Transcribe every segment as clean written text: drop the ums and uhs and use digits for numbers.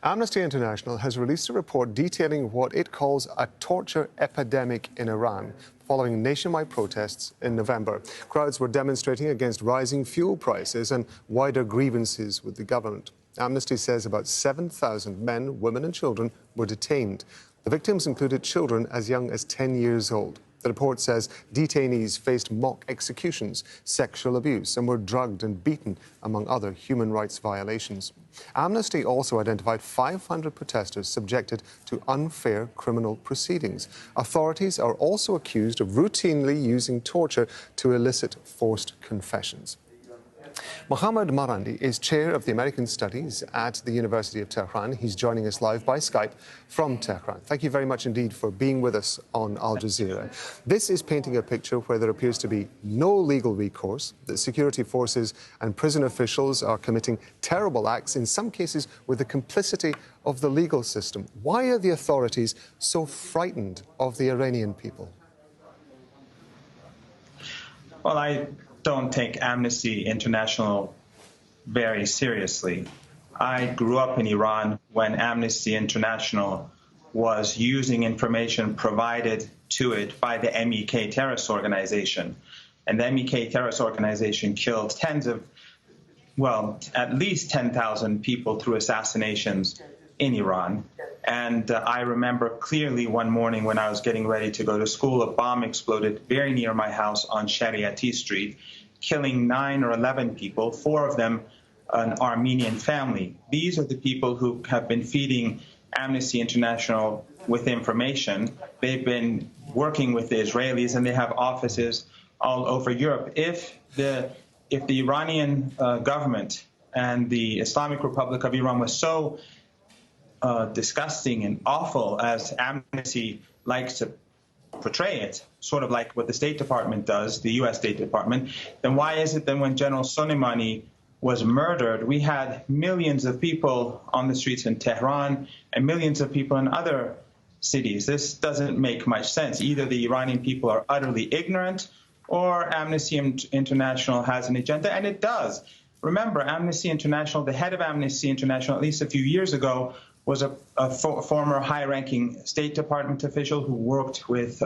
Amnesty International has released a report detailing what it calls a torture epidemic in Iran following nationwide protests in November. Crowds were demonstrating against rising fuel prices and wider grievances with the government. Amnesty says about 7,000 men, women and children were detained. The victims included children as young as 10 years old. The report says detainees faced mock executions, sexual abuse, and were drugged and beaten, among other human rights violations. Amnesty also identified 500 protesters subjected to unfair criminal proceedings. Authorities are also accused of routinely using torture to elicit forced confessions. Mohammad Marandi is chair of the American Studies at the University of Tehran. He's joining us live by Skype from Tehran. Thank you very much indeed for being with us on Al Jazeera. This is painting a picture where there appears to be no legal recourse, that security forces and prison officials are committing terrible acts, in some cases with the complicity of the legal system. Why are the authorities so frightened of the Iranian people? Well, I don't take Amnesty International very seriously. I grew up in Iran when Amnesty International was using information provided to it by the MEK terrorist organization. And the MEK terrorist organization killed at least 10,000 people through assassinations in Iran. And I remember clearly one morning when I was getting ready to go to school, a bomb exploded very near my house on Shariati Street, killing 9 or 11 people, 4 of them an Armenian family. These are the people who have been feeding Amnesty International with information. They've been working with the Israelis, and they have offices all over Europe. If the Iranian government and the Islamic Republic of Iran was so disgusting and awful as Amnesty likes to portray it, sort of like what the State Department does, the U.S. State Department, then why is it that when General Soleimani was murdered, we had millions of people on the streets in Tehran and millions of people in other cities? This doesn't make much sense. Either the Iranian people are utterly ignorant or Amnesty International has an agenda, and it does. Remember, Amnesty International, the head of Amnesty International, at least a few years ago, was a former high-ranking State Department official who worked with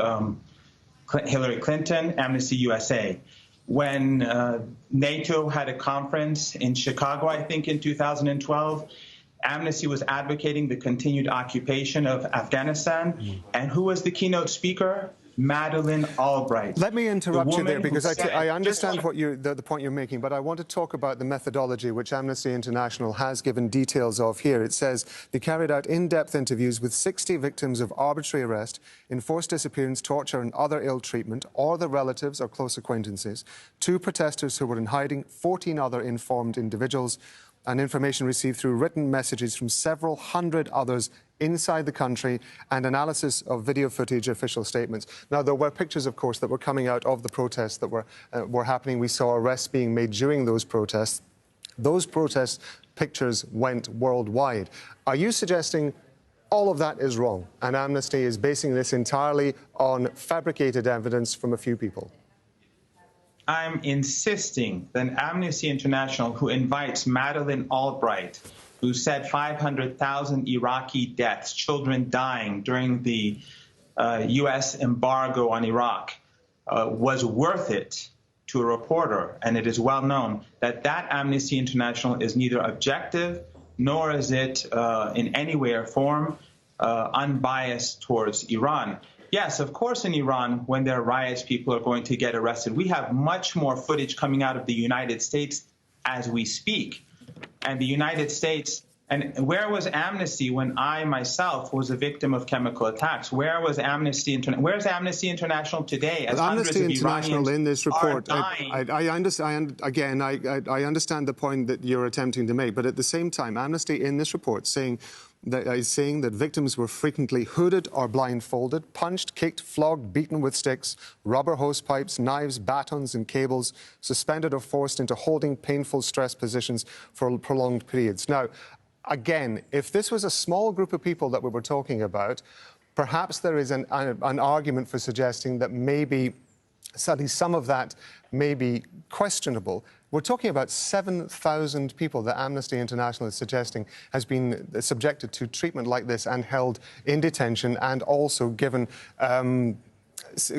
Hillary Clinton, Amnesty USA. When NATO had a conference in Chicago, I think in 2012, Amnesty was advocating the continued occupation of Afghanistan. And who was the keynote speaker? Madeleine Albright. Let me interrupt you there, because I understand the point you're making, but I want to talk about the methodology which Amnesty International has given details of here. It says they carried out in-depth interviews with 60 victims of arbitrary arrest, enforced disappearance, torture and other ill treatment, or their relatives or close acquaintances, 2 protesters who were in hiding, 14 other informed individuals, and information received through written messages from several hundred others inside the country, and analysis of video footage, official statements. Now, there were pictures, of course, that were coming out of the protests that were happening. We saw arrests being made during those protests. Those protest pictures went worldwide. Are you suggesting all of that is wrong, and Amnesty is basing this entirely on fabricated evidence from a few people? I'm insisting that Amnesty International, who invites Madeleine Albright, who said 500,000 Iraqi deaths, children dying during the U.S. embargo on Iraq, was worth it to a reporter. And it is well known that Amnesty International is neither objective nor is it in any way or form unbiased towards Iran. Yes, of course, in Iran, when there are riots, people are going to get arrested. We have much more footage coming out of the United States as we speak. And the United States, and where was Amnesty when I myself was a victim of chemical attacks? Where was Amnesty International? Where's Amnesty International today? As Amnesty International in this report, I understand the point that you're attempting to make, but at the same time, Amnesty in this report is saying that victims were frequently hooded or blindfolded, punched, kicked, flogged, beaten with sticks, rubber hose pipes, knives, batons and cables, suspended or forced into holding painful stress positions for prolonged periods. Now, again, if this was a small group of people that we were talking about, perhaps there is an argument for suggesting that maybe sadly, some of that may be questionable. We're talking about 7,000 people that Amnesty International is suggesting has been subjected to treatment like this and held in detention, and also given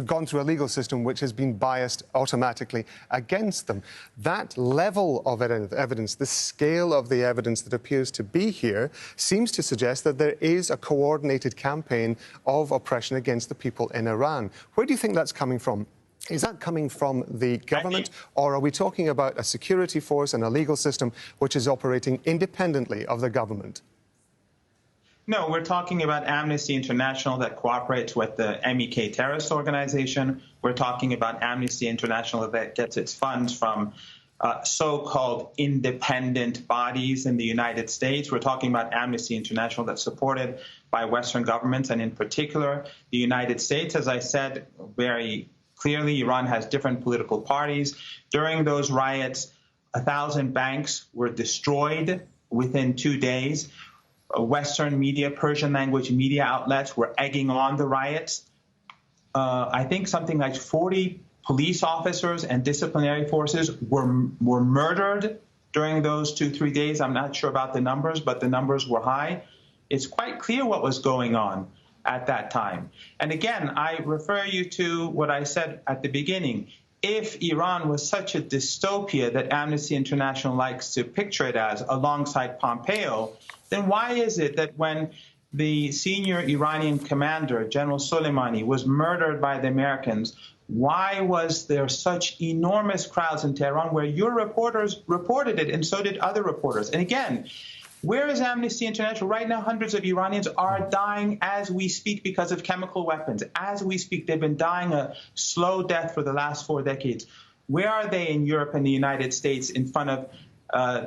gone through a legal system which has been biased automatically against them. That level of evidence, the scale of the evidence that appears to be here, seems to suggest that there is a coordinated campaign of oppression against the people in Iran. Where do you think that's coming from? Is that coming from the government, or are we talking about a security force and a legal system which is operating independently of the government? No, we're talking about Amnesty International that cooperates with the MEK terrorist organization. We're talking about Amnesty International that gets its funds from so-called independent bodies in the United States. We're talking about Amnesty International that's supported by Western governments, and in particular, the United States. As I said very clearly, Iran has different political parties. During those riots, 1,000 banks were destroyed within 2 days. Western media, Persian language media outlets were egging on the riots. I think something like 40 police officers and disciplinary forces were murdered during those 2-3 days. I'm not sure about the numbers, but the numbers were high. It's quite clear what was going on at that time. And again, I refer you to what I said at the beginning. If Iran was such a dystopia that Amnesty International likes to picture it as, alongside Pompeo, then why is it that when the senior Iranian commander, General Soleimani, was murdered by the Americans, why was there such enormous crowds in Tehran where your reporters reported it, and so did other reporters? And again, where is Amnesty International? Right now, hundreds of Iranians are dying as we speak because of chemical weapons. As we speak, they've been dying a slow death for the last 4 decades. Where are they in Europe and the United States in front of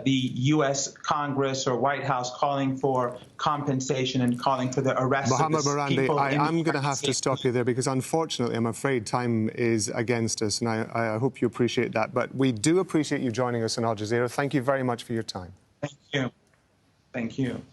the U.S. Congress or White House calling for compensation and calling for the arrest Mohammad of the Marandi, people? I'm going to have to stop you there because, unfortunately, I'm afraid time is against us, and I hope you appreciate that. But we do appreciate you joining us on Al Jazeera. Thank you very much for your time. Thank you. Thank you.